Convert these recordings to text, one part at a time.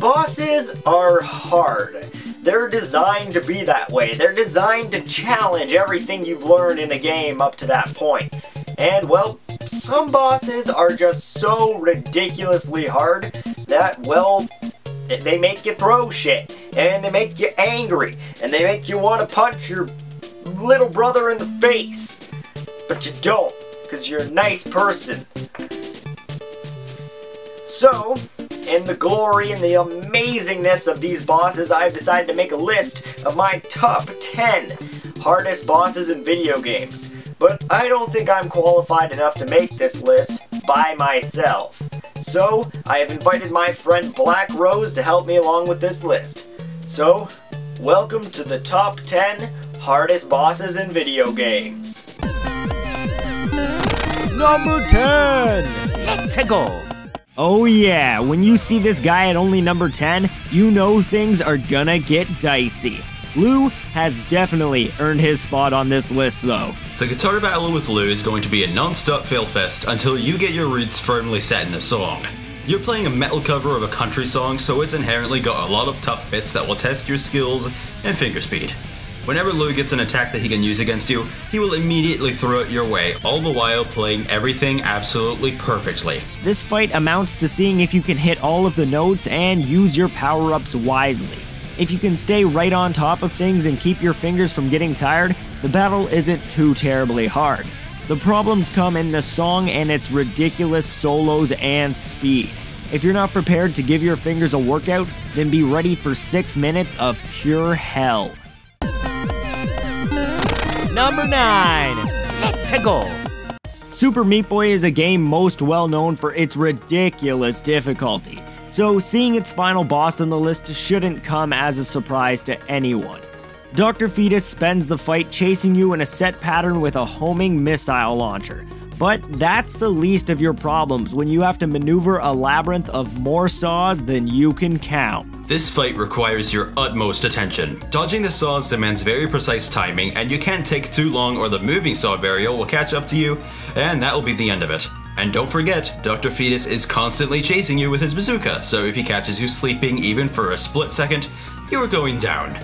Bosses are hard. They're designed to be that way. They're designed to challenge everything you've learned in a game up to that point. And, well, some bosses are just so ridiculously hard that, well, they make you throw shit, and they make you angry, and they make you want to punch your little brother in the face. But you don't, because you're a nice person. So, in the glory and the amazingness of these bosses, I've decided to make a list of my top 10 hardest bosses in video games. But I don't think I'm qualified enough to make this list by myself. So, I have invited my friend BlackRose to help me along with this list. So, welcome to the top 10 hardest bosses in video games. Number 10! Let's go! Oh yeah, when you see this guy at only number 10, you know things are gonna get dicey. Lou has definitely earned his spot on this list though. The guitar battle with Lou is going to be a non-stop failfest until you get your roots firmly set in the song. You're playing a metal cover of a country song, so it's inherently got a lot of tough bits that will test your skills and finger speed. Whenever Lou gets an attack that he can use against you, he will immediately throw it your way, all the while playing everything absolutely perfectly. This fight amounts to seeing if you can hit all of the notes and use your power-ups wisely. If you can stay right on top of things and keep your fingers from getting tired, the battle isn't too terribly hard. The problems come in the song and its ridiculous solos and speed. If you're not prepared to give your fingers a workout, then be ready for 6 minutes of pure hell. Number 9. Let's go! Super Meat Boy is a game most well known for its ridiculous difficulty, so seeing its final boss on the list shouldn't come as a surprise to anyone. Dr. Fetus spends the fight chasing you in a set pattern with a homing missile launcher, but that's the least of your problems when you have to maneuver a labyrinth of more saws than you can count. This fight requires your utmost attention. Dodging the saws demands very precise timing, and you can't take too long or the moving saw burial will catch up to you, and that'll be the end of it. And don't forget, Dr. Fetus is constantly chasing you with his bazooka, so if he catches you sleeping even for a split second, you are going down.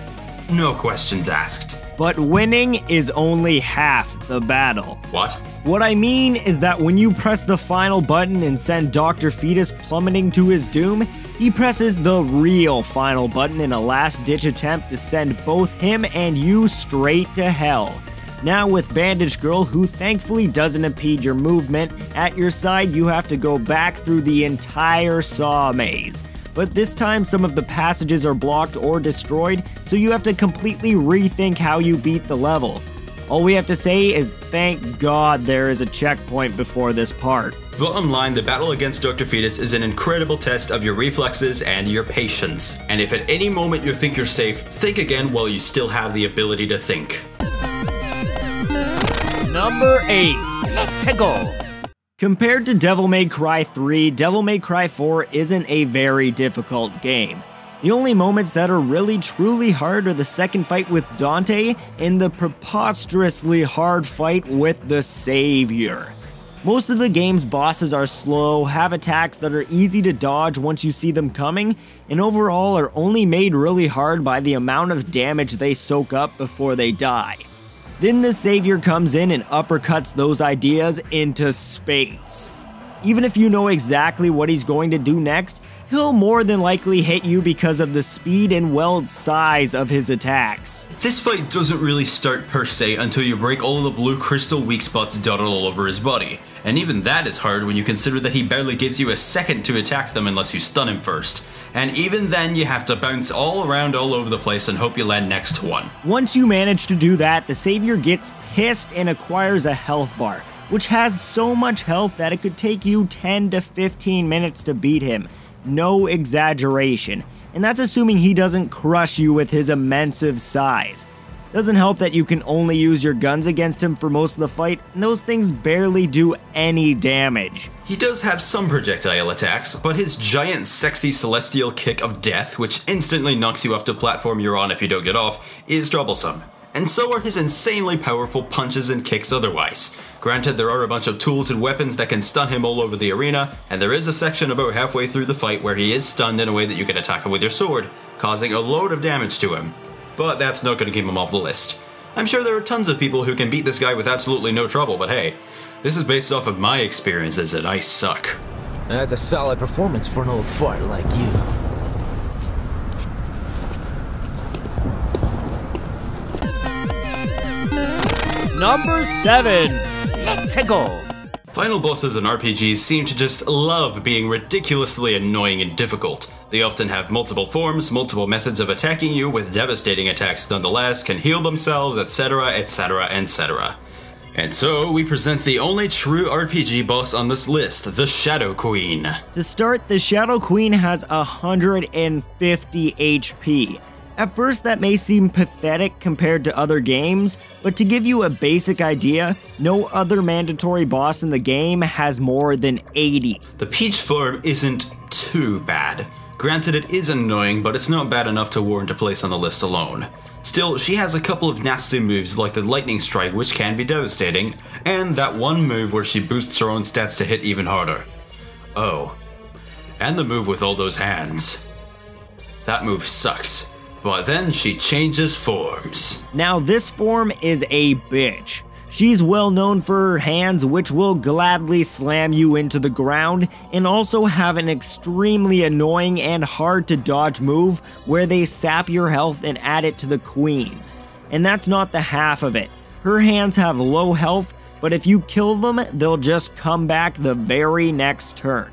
No questions asked. But winning is only half the battle. What? What I mean is that when you press the final button and send Dr. Fetus plummeting to his doom, he presses the real final button in a last-ditch attempt to send both him and you straight to hell. Now with Bandage Girl, who thankfully doesn't impede your movement, at your side you have to go back through the entire saw maze. But this time some of the passages are blocked or destroyed, so you have to completely rethink how you beat the level. All we have to say is thank God there is a checkpoint before this part. Bottom line, the battle against Dr. Fetus is an incredible test of your reflexes and your patience. And if at any moment you think you're safe, think again while you still have the ability to think. Number 8. Let's go! Compared to Devil May Cry 3, Devil May Cry 4 isn't a very difficult game. The only moments that are really truly hard are the second fight with Dante and the preposterously hard fight with the Savior. Most of the game's bosses are slow, have attacks that are easy to dodge once you see them coming, and overall are only made really hard by the amount of damage they soak up before they die. Then the Savior comes in and uppercuts those ideas into space. Even if you know exactly what he's going to do next, he'll more than likely hit you because of the speed and weld size of his attacks. This fight doesn't really start per se until you break all of the blue crystal weak spots dotted all over his body. And even that is hard when you consider that he barely gives you a second to attack them unless you stun him first. And even then you have to bounce all around all over the place and hope you land next to one. Once you manage to do that, the Savior gets pissed and acquires a health bar, which has so much health that it could take you 10 to 15 minutes to beat him. No exaggeration. And that's assuming he doesn't crush you with his immense size. Doesn't help that you can only use your guns against him for most of the fight, and those things barely do any damage. He does have some projectile attacks, but his giant sexy celestial kick of death, which instantly knocks you off the platform you're on if you don't get off, is troublesome. And so are his insanely powerful punches and kicks otherwise. Granted, there are a bunch of tools and weapons that can stun him all over the arena, and there is a section about halfway through the fight where he is stunned in a way that you can attack him with your sword, causing a load of damage to him. But that's not going to keep him off the list. I'm sure there are tons of people who can beat this guy with absolutely no trouble, but hey, this is based off of my experiences and I suck. That's a solid performance for an old fart like you. Number 7. Let's go. Final bosses in RPGs seem to just love being ridiculously annoying and difficult. They often have multiple forms, multiple methods of attacking you with devastating attacks nonetheless, can heal themselves, etc, etc, etc. And so, we present the only true RPG boss on this list, the Shadow Queen. To start, the Shadow Queen has 150 HP. At first that may seem pathetic compared to other games, but to give you a basic idea, no other mandatory boss in the game has more than 80. The Peach form isn't too bad. Granted, it is annoying, but it's not bad enough to warrant a place on the list alone. Still, she has a couple of nasty moves like the Lightning Strike, which can be devastating, and that one move where she boosts her own stats to hit even harder. Oh, and the move with all those hands. That move sucks. But then she changes forms. Now this form is a bitch. She's well known for her hands, which will gladly slam you into the ground, and also have an extremely annoying and hard to dodge move where they sap your health and add it to the queen's. And that's not the half of it. Her hands have low health, but if you kill them, they'll just come back the very next turn.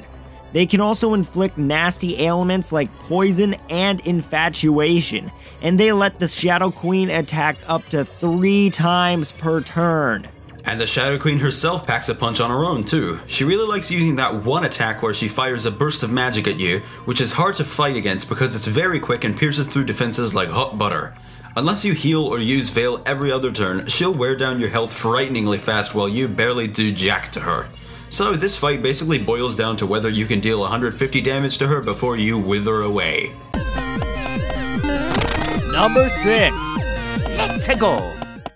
They can also inflict nasty ailments like poison and infatuation, and they let the Shadow Queen attack up to 3 times per turn. And the Shadow Queen herself packs a punch on her own too. She really likes using that one attack where she fires a burst of magic at you, which is hard to fight against because it's very quick and pierces through defenses like hot butter. Unless you heal or use Veil every other turn, she'll wear down your health frighteningly fast while you barely do jack to her. So this fight basically boils down to whether you can deal 150 damage to her before you wither away. Number 6. Let's go.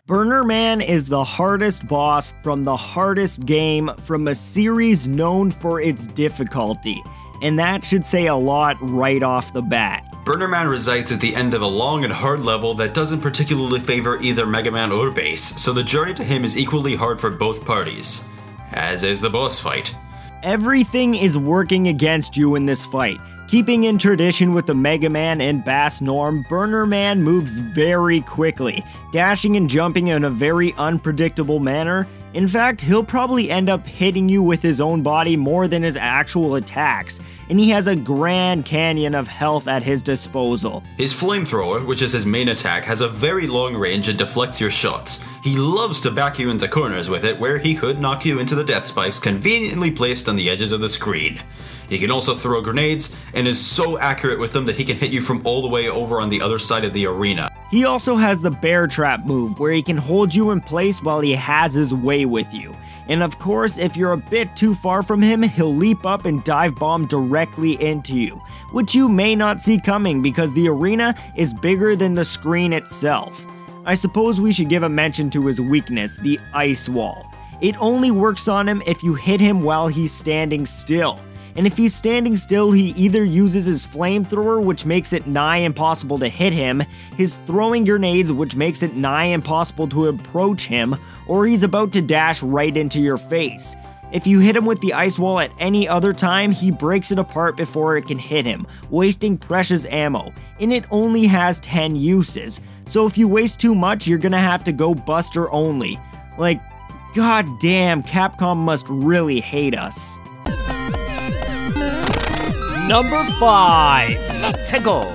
Burner Man is the hardest boss from the hardest game from a series known for its difficulty, and that should say a lot right off the bat. Burner Man resides at the end of a long and hard level that doesn't particularly favor either Mega Man or Bass, so the journey to him is equally hard for both parties. As is the boss fight. Everything is working against you in this fight. Keeping in tradition with the Mega Man and Bass norm, Burner Man moves very quickly, dashing and jumping in a very unpredictable manner. In fact, he'll probably end up hitting you with his own body more than his actual attacks, and he has a Grand Canyon of health at his disposal. His flamethrower, which is his main attack, has a very long range and deflects your shots. He loves to back you into corners with it, where he could knock you into the death spikes conveniently placed on the edges of the screen. He can also throw grenades, and is so accurate with them that he can hit you from all the way over on the other side of the arena. He also has the Bear Trap move, where he can hold you in place while he has his way with you. And of course, if you're a bit too far from him, he'll leap up and dive bomb directly into you, which you may not see coming because the arena is bigger than the screen itself. I suppose we should give a mention to his weakness, the Ice Wall. It only works on him if you hit him while he's standing still. And if he's standing still, he either uses his flamethrower, which makes it nigh impossible to hit him, his throwing grenades, which makes it nigh impossible to approach him, or he's about to dash right into your face. If you hit him with the ice wall at any other time, he breaks it apart before it can hit him, wasting precious ammo, and it only has 10 uses. So if you waste too much, you're gonna have to go Buster only. Like, goddamn, Capcom must really hate us. Number 5. Let's go.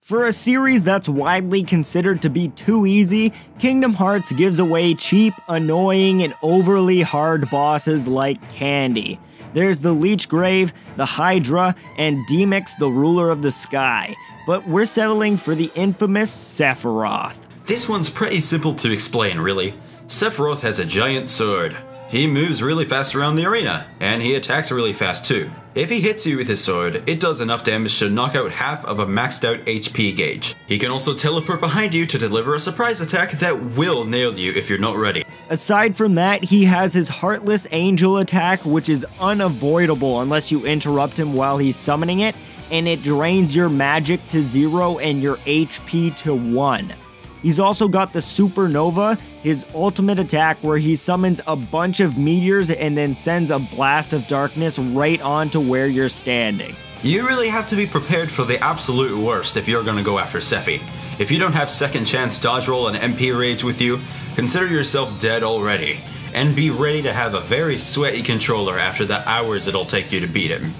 For a series that's widely considered to be too easy, Kingdom Hearts gives away cheap, annoying, and overly hard bosses like candy. There's the Leech Grave, the Hydra, and Demyx, the Ruler of the Sky. But we're settling for the infamous Sephiroth. This one's pretty simple to explain, really. Sephiroth has a giant sword. He moves really fast around the arena, and he attacks really fast too. If he hits you with his sword, it does enough damage to knock out half of a maxed out HP gauge. He can also teleport behind you to deliver a surprise attack that will nail you if you're not ready. Aside from that, he has his Heartless Angel attack, which is unavoidable unless you interrupt him while he's summoning it, and it drains your magic to 0 and your HP to 1. He's also got the Supernova, his ultimate attack where he summons a bunch of meteors and then sends a blast of darkness right onto where you're standing. You really have to be prepared for the absolute worst if you're gonna go after Sephi. If you don't have second chance dodge roll and MP rage with you, consider yourself dead already, and be ready to have a very sweaty controller after the hours it'll take you to beat him.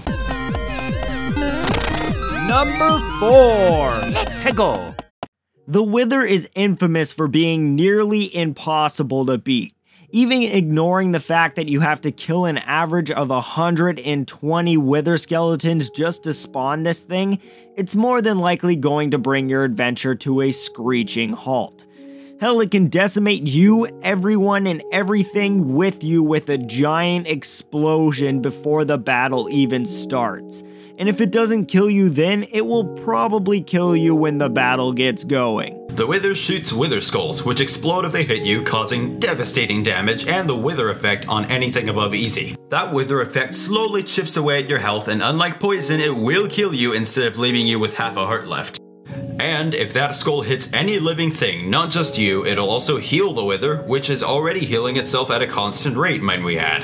Number 4. Let's go. The Wither is infamous for being nearly impossible to beat. Even ignoring the fact that you have to kill an average of 120 Wither skeletons just to spawn this thing, it's more than likely going to bring your adventure to a screeching halt. Hell, it can decimate you, everyone, and everything with you with a giant explosion before the battle even starts. And if it doesn't kill you then, it will probably kill you when the battle gets going. The Wither shoots Wither Skulls, which explode if they hit you, causing devastating damage and the Wither effect on anything above easy. That Wither effect slowly chips away at your health, and unlike poison, it will kill you instead of leaving you with half a heart left. And if that skull hits any living thing, not just you, it'll also heal the Wither, which is already healing itself at a constant rate, might we add.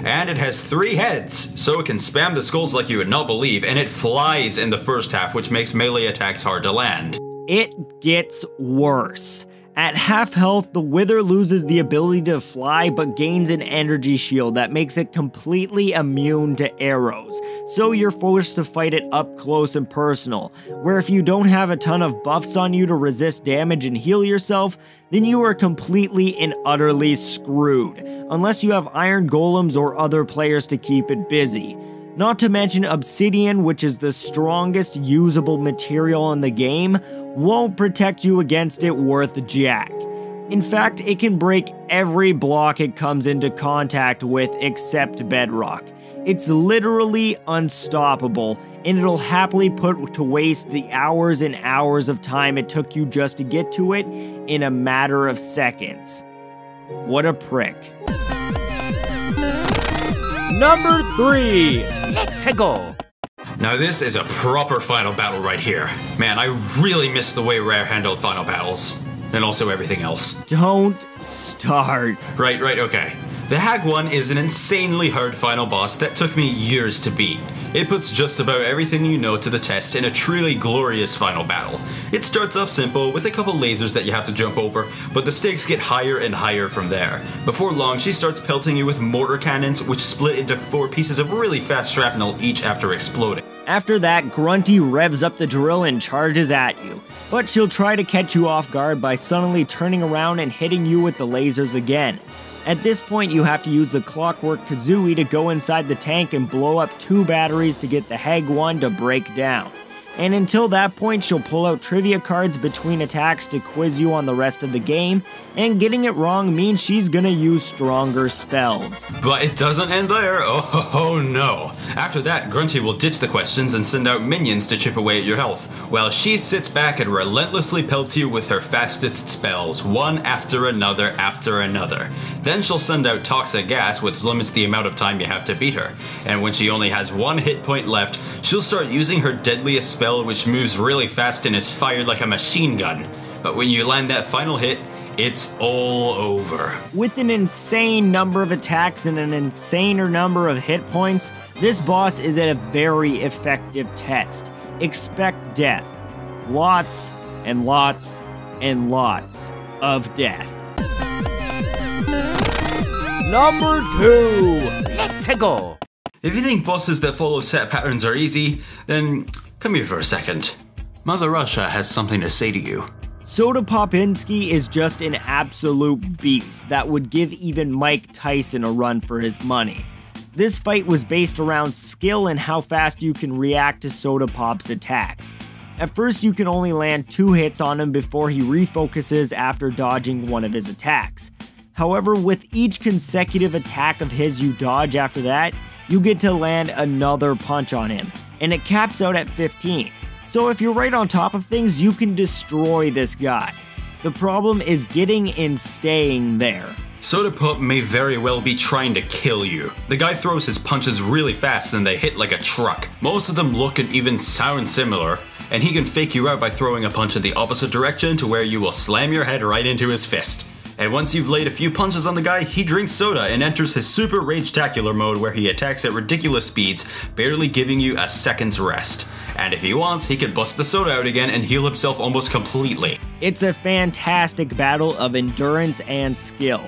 And it has 3 heads, so it can spam the skulls like you would not believe, and it flies in the first half, which makes melee attacks hard to land. It gets worse. At half health, the Wither loses the ability to fly but gains an energy shield that makes it completely immune to arrows, so you're forced to fight it up close and personal, where if you don't have a ton of buffs on you to resist damage and heal yourself, then you are completely and utterly screwed, unless you have iron golems or other players to keep it busy. Not to mention obsidian, which is the strongest usable material in the game, won't protect you against it worth jack. In fact, it can break every block it comes into contact with except bedrock. It's literally unstoppable, and it'll happily put to waste the hours and hours of time it took you just to get to it in a matter of seconds. What a prick. Number 3. Let's go. Now this is a proper final battle right here. Man, I really miss the way Rare handled final battles. And also everything else. Don't start. Right, okay. The Hag one is an insanely hard final boss that took me years to beat. It puts just about everything you know to the test in a truly glorious final battle. It starts off simple with a couple lasers that you have to jump over, but the stakes get higher and higher from there. Before long, she starts pelting you with mortar cannons, which split into 4 pieces of really fast shrapnel each after exploding. After that, Grunty revs up the drill and charges at you, but she'll try to catch you off guard by suddenly turning around and hitting you with the lasers again. At this point, you have to use the clockwork Kazooie to go inside the tank and blow up 2 batteries to get the Hag one to break down. And until that point, she'll pull out trivia cards between attacks to quiz you on the rest of the game, and getting it wrong means she's gonna use stronger spells. But it doesn't end there, oh no. After that, Grunty will ditch the questions and send out minions to chip away at your health, while she sits back and relentlessly pelts you with her fastest spells, one after another after another. Then she'll send out toxic gas, which limits the amount of time you have to beat her, and when she only has 1 hit point left, she'll start using her deadliest spell, which moves really fast and is fired like a machine gun. But when you land that final hit, it's all over. With an insane number of attacks and an insaner number of hit points, this boss is a very effective test. Expect death. Lots and lots and lots of death. Number 2. Let's go. If you think bosses that follow set patterns are easy, then come here for a second. Mother Russia has something to say to you. Soda Popinski is just an absolute beast that would give even Mike Tyson a run for his money. This fight was based around skill and how fast you can react to Soda Pop's attacks. At first you can only land 2 hits on him before he refocuses after dodging one of his attacks. However, with each consecutive attack of his you dodge after that, you get to land another punch on him, and it caps out at 15. So if you're right on top of things, you can destroy this guy. The problem is getting and staying there. Soda Pop may very well be trying to kill you. The guy throws his punches really fast and they hit like a truck. Most of them look and even sound similar, and he can fake you out by throwing a punch in the opposite direction to where you will slam your head right into his fist. And once you've laid a few punches on the guy, he drinks soda and enters his super rage-tacular mode where he attacks at ridiculous speeds, barely giving you a second's rest. And if he wants, he can bust the soda out again and heal himself almost completely. It's a fantastic battle of endurance and skill.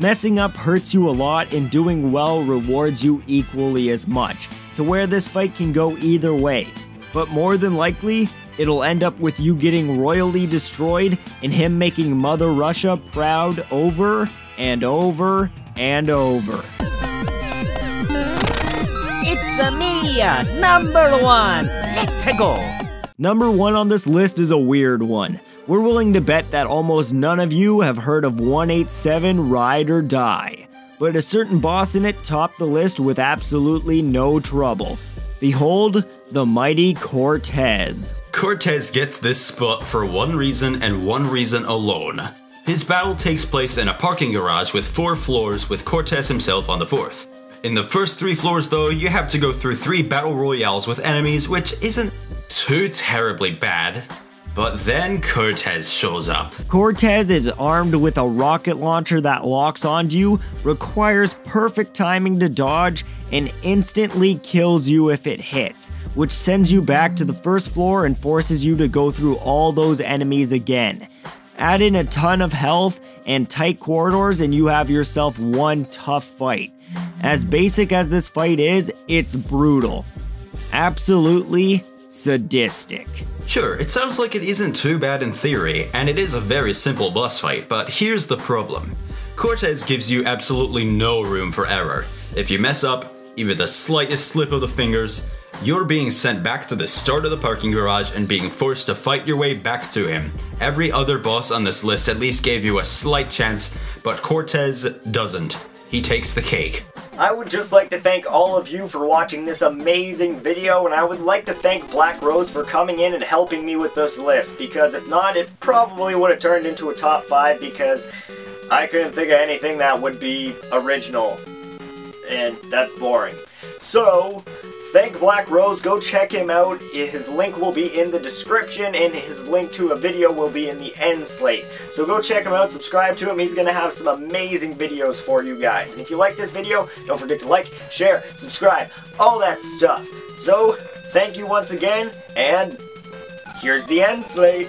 Messing up hurts you a lot and doing well rewards you equally as much, to where this fight can go either way. But more than likely, it'll end up with you getting royally destroyed and him making Mother Russia proud over and over and over. It's me, number one! Let's go! Number 1 on this list is a weird one. We're willing to bet that almost none of you have heard of 187 Ride or Die, but a certain boss in it topped the list with absolutely no trouble. Behold, the mighty Cortez. Cortez gets this spot for one reason and one reason alone. His battle takes place in a parking garage with 4 floors with Cortez himself on the 4th. In the first 3 floors though, you have to go through 3 battle royales with enemies, which isn't too terribly bad. But then Cortez shows up. Cortez is armed with a rocket launcher that locks onto you, requires perfect timing to dodge, and instantly kills you if it hits, which sends you back to the first floor and forces you to go through all those enemies again. Add in a ton of health and tight corridors and you have yourself one tough fight. As basic as this fight is, it's brutal. Absolutely sadistic. Sure, it sounds like it isn't too bad in theory, and it is a very simple boss fight, but here's the problem. Cortez gives you absolutely no room for error. If you mess up, even the slightest slip of the fingers, you're being sent back to the start of the parking garage and being forced to fight your way back to him. Every other boss on this list at least gave you a slight chance, but Cortez doesn't. He takes the cake. I would just like to thank all of you for watching this amazing video, and I would like to thank BlackRose for coming in and helping me with this list, because if not, it probably would have turned into a top 5 because I couldn't think of anything that would be original, and that's boring. So, thank BlackRose, go check him out. His link will be in the description and his link to a video will be in the end slate. So go check him out, subscribe to him, he's going to have some amazing videos for you guys. And if you like this video, don't forget to like, share, subscribe, all that stuff. So, thank you once again, and here's the end slate.